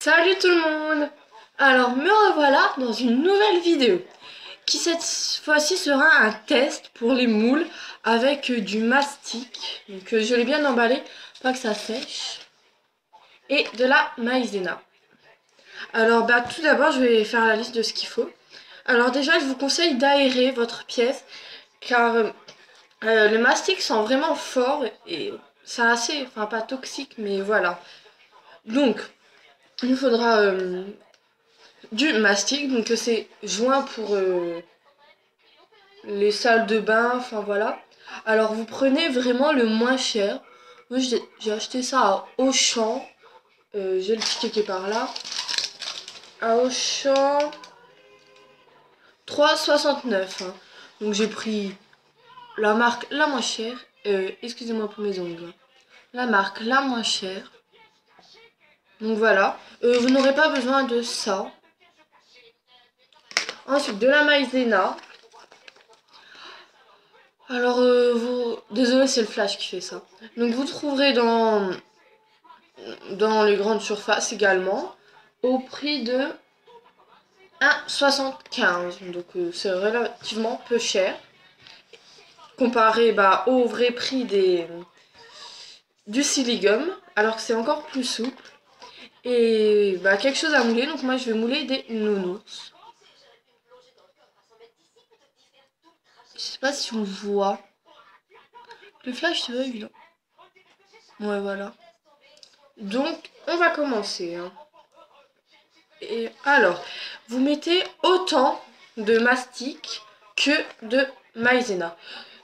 Salut tout le monde! Alors me revoilà dans une nouvelle vidéo qui cette fois-ci sera un test pour les moules avec du mastic. Donc je l'ai bien emballé, pas que ça sèche. Et de la maïzena. Alors tout d'abord je vais faire la liste de ce qu'il faut. Alors déjà je vous conseille d'aérer votre pièce car le mastic sent vraiment fort et c'est assez, enfin pas toxique mais voilà. Donc il nous faudra du mastic, donc c'est joint pour les salles de bain, enfin voilà. Alors vous prenez vraiment le moins cher. Moi j'ai acheté ça à Auchan. J'ai le ticket qui est par là. À Auchan, 3,69 hein. Donc j'ai pris la marque la moins chère. Excusez-moi pour mes ongles. La marque la moins chère. Donc voilà. Vous n'aurez pas besoin de ça. Ensuite de la maïzena. Alors, désolé, c'est le flash qui fait ça. Donc, vous trouverez dans les grandes surfaces également, au prix de 1,75. Donc, c'est relativement peu cher, comparé au vrai prix du siligum, alors que c'est encore plus souple. Et quelque chose à mouler, donc moi je vais mouler des nounours. Je sais pas si on voit. Le flash, c'est vrai, évident. Ouais, voilà. Donc, on va commencer. Hein. Et alors, vous mettez autant de mastic que de maïzena.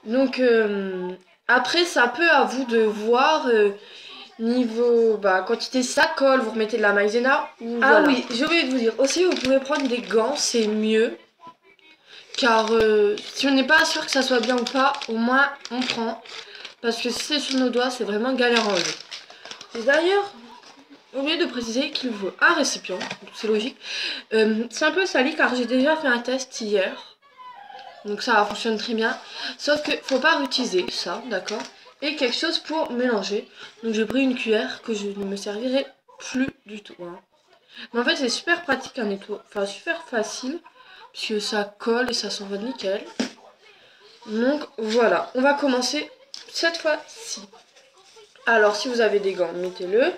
Donc, après, c'est un peu à vous de voir niveau quantité ça colle, vous remettez de la maïzena. Ah voilà. Oui, j'ai oublié de vous dire. Aussi, vous pouvez prendre des gants, c'est mieux. Car si on n'est pas sûr que ça soit bien ou pas, au moins on prend. Parce que si c'est sur nos doigts, c'est vraiment galère à enlever. Et d'ailleurs, j'ai oublié de préciser qu'il faut un récipient, c'est logique. C'est un peu sali car j'ai déjà fait un test hier. Donc ça fonctionne très bien. Sauf que faut pas réutiliser ça, d'accord. Et quelque chose pour mélanger. Donc j'ai pris une cuillère que je ne me servirai plus du tout. Hein. Mais en fait c'est super pratique à nettoyer. Enfin super facile. Puisque ça colle et ça s'en va nickel. Donc voilà. On va commencer cette fois-ci. Alors si vous avez des gants, mettez-le.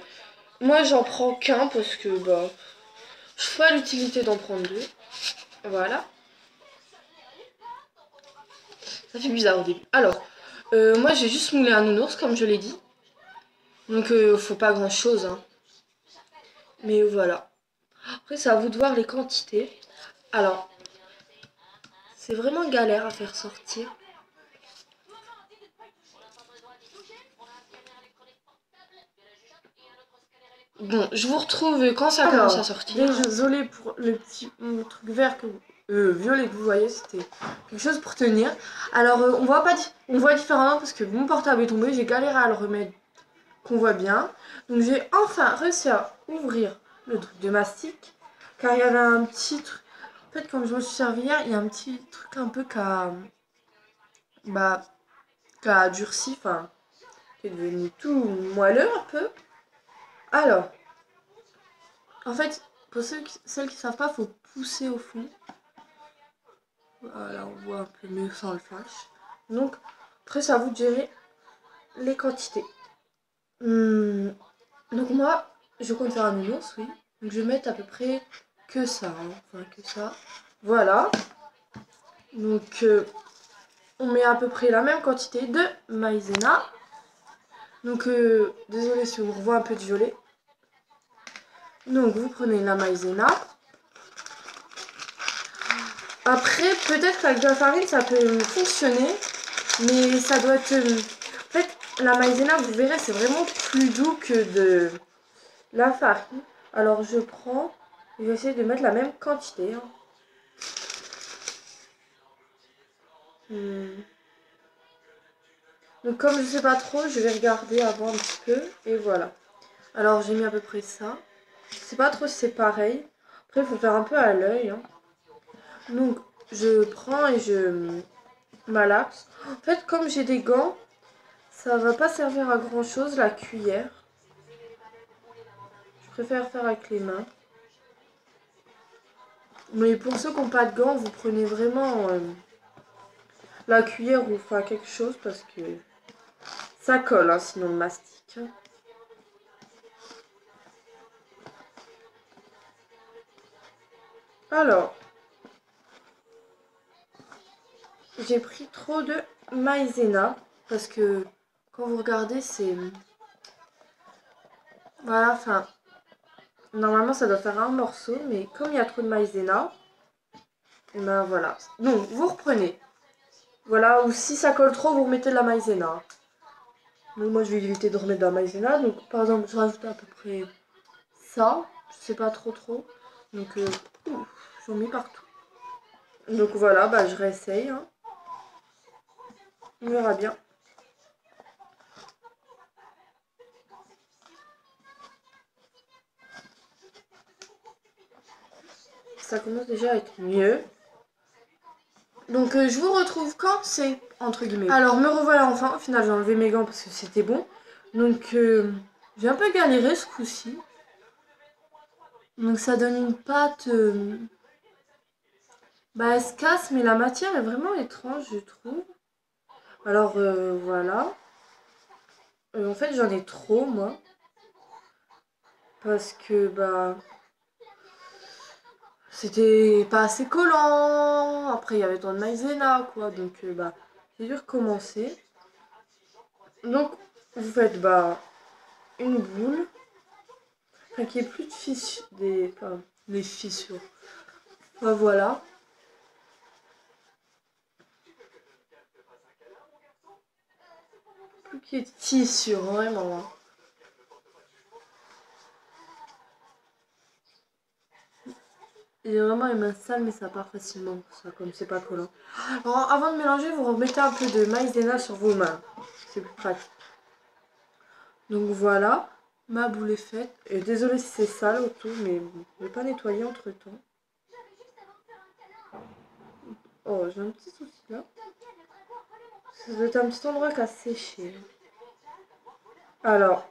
Moi j'en prends qu'un parce que je vois l'utilité d'en prendre deux. Voilà. Ça fait bizarre au début. Alors, moi j'ai juste moulé un nounours comme je l'ai dit. Donc faut pas grand chose. Hein. Mais voilà. Après c'est à vous de voir les quantités. Alors, c'est vraiment galère à faire sortir. Bon, je vous retrouve quand ça commence à sortir. Désolé pour le truc vert violet que vous voyez, c'était quelque chose pour tenir. Alors on voit différemment parce que mon portable est tombé, j'ai galéré à le remettre qu'on voit bien. Donc j'ai enfin réussi à ouvrir le truc de mastic car il y avait un petit truc. En fait quand je me suis servi hier, il y a un petit truc un peu qui a durci, enfin qui est devenu tout moelleux un peu. Alors en fait, pour celles qui savent pas, faut pousser au fond. Voilà, on voit un peu mieux sans le flash. Donc, après, c'est à vous de gérer les quantités. Donc moi, je compte faire un nounours, oui. Donc je vais mettre à peu près que ça. Hein. Enfin, que ça. Voilà. Donc, on met à peu près la même quantité de maïzena. Donc, désolé si on revoit un peu de violet. Donc, vous prenez la maïzena. Après, peut-être qu'avec de la farine, ça peut fonctionner. Mais ça doit être... En fait, la maïzena, vous verrez, c'est vraiment plus doux que de la farine. Alors, je prends... Je vais essayer de mettre la même quantité. Hein. Donc, comme je sais pas trop, je vais regarder avant un petit peu. Et voilà. Alors, j'ai mis à peu près ça. Je sais pas trop si c'est pareil. Après, il faut faire un peu à l'œil. Hein. Donc, je prends et je malaxe. En fait, comme j'ai des gants, ça va pas servir à grand chose, la cuillère. Je préfère faire avec les mains. Mais pour ceux qui n'ont pas de gants, vous prenez vraiment la cuillère ou enfin quelque chose parce que ça colle, hein, sinon le mastic. Alors, j'ai pris trop de maïzena parce que quand vous regardez, c'est... Voilà, enfin... Normalement, ça doit faire un morceau, mais comme il y a trop de maïzena, et ben voilà. Donc, vous reprenez. Voilà, ou si ça colle trop, vous remettez de la maïzena. Donc, moi, je vais éviter de remettre de la maïzena. Donc, par exemple, je rajoute à peu près ça. Je sais pas trop. Donc, j'en mets partout. Donc, voilà, bah, je réessaye. Hein. On verra bien. Ça commence déjà à être mieux. Donc je vous retrouve quand c'est entre guillemets. Alors me revoilà enfin, au final j'ai enlevé mes gants parce que c'était bon. Donc j'ai un peu galéré ce coup-ci. Donc ça donne une pâte... Bah elle se casse mais la matière est vraiment étrange je trouve. Alors voilà. En fait j'en ai trop moi. Parce que bah... C'était pas assez collant. Après il y avait tant de maïzena quoi. Donc bah j'ai dû recommencer. Donc vous faites bah une boule. Enfin, qu'il n'y ait plus de fissures. Des fissures. Enfin, voilà. Plus qu'il y ait de fissures, vraiment. Hein. Il est vraiment les mains sales, mais ça part facilement. Ça, comme c'est pas collant. Alors, avant de mélanger, vous remettez un peu de maïzena sur vos mains. C'est plus pratique. Donc voilà. Ma boule est faite. Et désolé si c'est sale autour, mais je vais pas nettoyer entre temps. Oh, j'ai un petit souci là. Ça doit être un petit endroit qui a séché. Alors,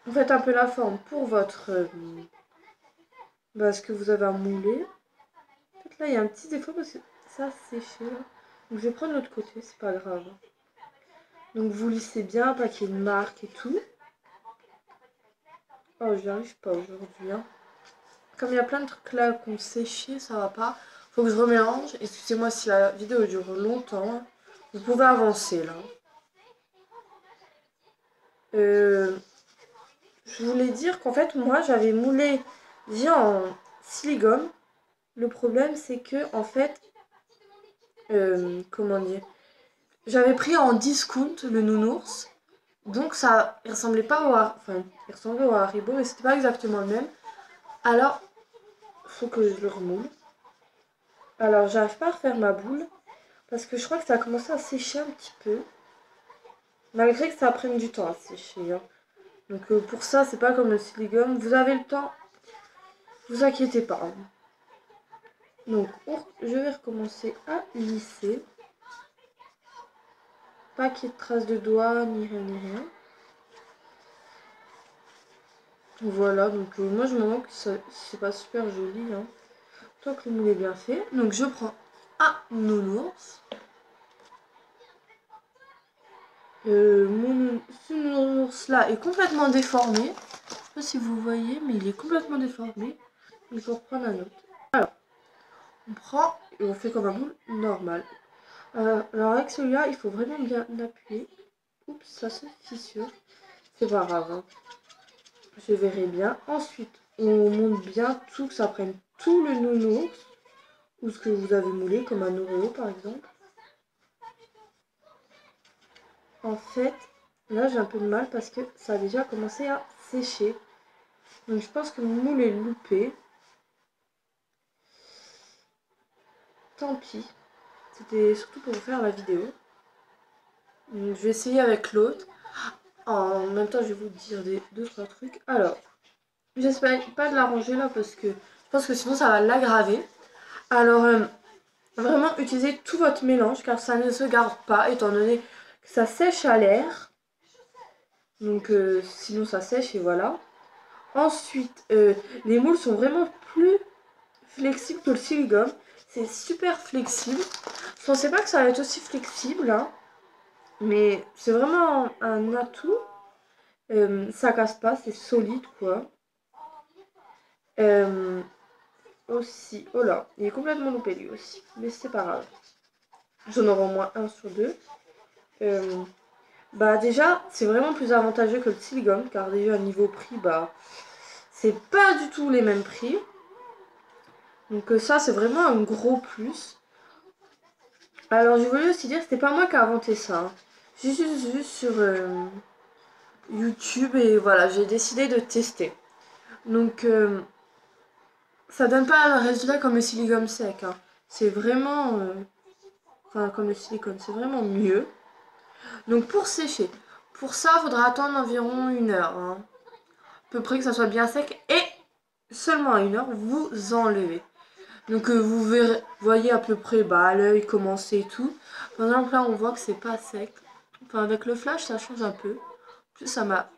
vous faites un peu la forme pour votre... ce que vous avez à mouler. En fait, là, il y a un petit défaut parce que ça a séché. Là. Donc, je vais prendre l'autre côté, c'est pas grave. Donc, vous lissez bien, pas qu'il y ait une marque et tout. Oh, j'y arrive pas aujourd'hui. Hein. Comme il y a plein de trucs là qu'on séché, ça va pas. Faut que je remélange. Excusez-moi si la vidéo dure longtemps. Vous pouvez avancer là. Je voulais dire qu'en fait, moi, j'avais moulé déjà en silicone. Le problème, c'est que, en fait, comment dire, j'avais pris en discount le nounours. Donc, ça, il ressemblait pas au enfin, il ressemblait au Haribo, mais c'était pas exactement le même. Alors, faut que je le remoule. Alors, j'arrive pas à refaire ma boule. Parce que je crois que ça a commencé à sécher un petit peu. Malgré que ça prenne du temps à sécher. Hein. Donc, pour ça, c'est pas comme le silicone. Vous avez le temps. Vous inquiétez pas. Hein. Donc, je vais recommencer à lisser. Pas qu'il y ait de traces de doigts, ni rien, ni rien. Voilà, donc moi je me rends que c'est pas super joli. Hein. Tant que le moule est bien fait. Donc je prends un nounours. Ce nounours là est complètement déformé. Je sais pas si vous voyez, mais il est complètement déformé. Il faut reprendre un autre. Alors, on prend et on fait comme un moule normal. Alors avec celui-là, il faut vraiment bien appuyer. Oups, ça se fissure. C'est pas grave. Hein. Je verrai bien. Ensuite, on monte bien tout, que ça prenne tout le nounours. Ou ce que vous avez moulé, comme un Oreo par exemple. En fait, là j'ai un peu de mal parce que ça a déjà commencé à sécher. Donc je pense que mon moule est loupé. Tant pis. C'était surtout pour vous faire la vidéo. Donc, je vais essayer avec l'autre. En même temps, je vais vous dire deux trois trucs. Alors, j'espère pas de l'arranger là parce que je pense que sinon ça va l'aggraver. Alors, vraiment utilisez tout votre mélange car ça ne se garde pas étant donné que ça sèche à l'air. Donc sinon ça sèche et voilà. Ensuite, les moules sont vraiment plus flexibles que le silicone. C'est super flexible. Je pensais pas que ça allait être aussi flexible, hein, mais c'est vraiment un atout. Ça casse pas, c'est solide quoi. Euh, Aussi, oh là, il est complètement loupé lui aussi, mais c'est pas grave. J'en aurai au moins un sur deux. Bah déjà, c'est vraiment plus avantageux que le silicone, car déjà niveau prix, bah c'est pas du tout les mêmes prix. Donc ça, c'est vraiment un gros plus. Alors je voulais aussi dire, c'était pas moi qui ai inventé ça, hein. Juste sur YouTube et voilà, j'ai décidé de tester. Donc ça donne pas un résultat comme le silicone sec, hein. C'est vraiment, enfin comme le silicone, c'est vraiment mieux. Donc pour sécher, pour ça, il faudra attendre environ 1 heure, hein. À peu près que ça soit bien sec et seulement à 1 heure, vous enlevez. Donc vous verrez, voyez à peu près bah, à l'œil comment c'est et tout. Par exemple là on voit que c'est pas sec. Enfin avec le flash ça change un peu. En plus ça m'a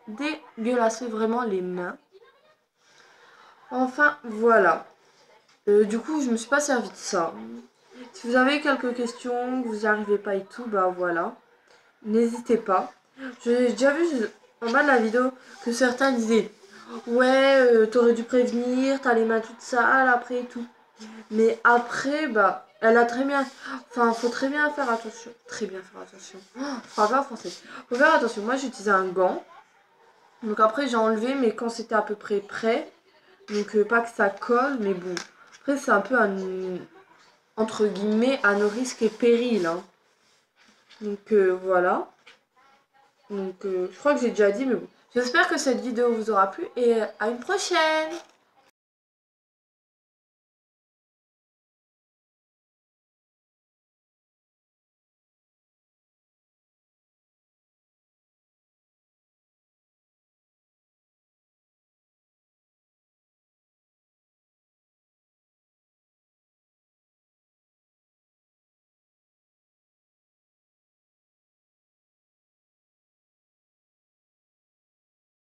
dégueulassé vraiment les mains. Enfin voilà. Du coup je me suis pas servi de ça. Si vous avez quelques questions, que vous n'y arrivez pas et tout, bah voilà. N'hésitez pas. J'ai déjà vu en bas de la vidéo que certains disaient ouais t'aurais dû prévenir, t'as les mains toutes sales après et tout. Mais après, bah, elle a très bien. Enfin, faut très bien faire attention. Très bien faire attention. Oh, je parle pas français. Faut faire attention. Moi, j'ai utilisé un gant. Donc après, j'ai enlevé, mais quand c'était à peu près prêt. Donc pas que ça colle, mais bon. Après, c'est un peu un, entre guillemets, à nos risques et périls, hein. Donc voilà. Donc je crois que j'ai déjà dit, mais bon. J'espère que cette vidéo vous aura plu et à une prochaine!